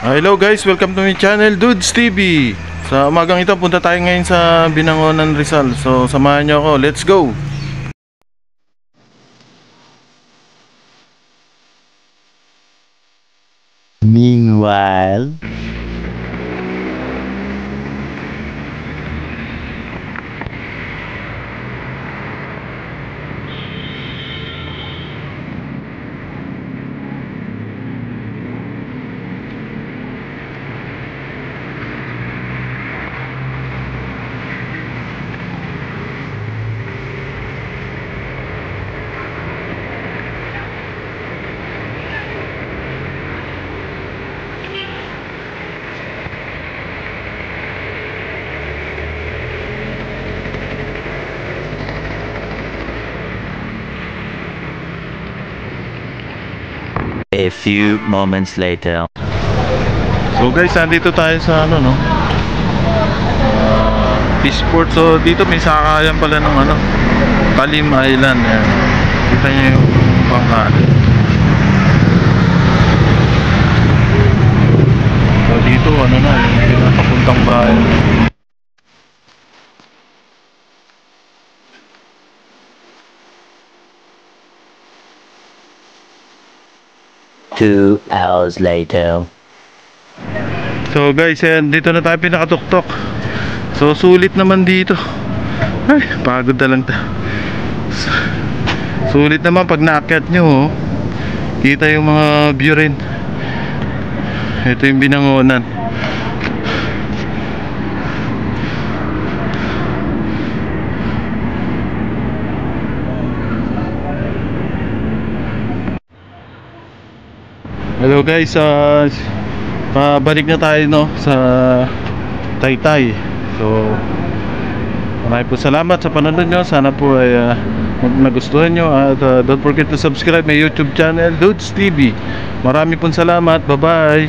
Hello guys, welcome to my channel, Dudes TV. Sa umagang ito, punta tayo ngayon sa Binangonan, Rizal. So samahan nyo ako, let's go! Meanwhile, a few moments later. So guys, nandito tayo sa Fishport. So dito may sakayan pala ng Talim Island. Ayan. Kita nyo yung pangkalan. So dito yung pinapapuntang bahay. Two hours later. So guys, dito na tayo pinakatuktok. So sulit naman dito. Ay, pagod na lang sulit naman pag naakyat nyo, kita yung mga view rin. Ito yung Binangonan. Hello guys, pabalik na tayo sa Taytay. So maraming po salamat sa panonood nyo. Sana po ay nagustuhan nyo. At don't forget to subscribe my YouTube channel, Dudes TV. Maraming po salamat. Bye bye.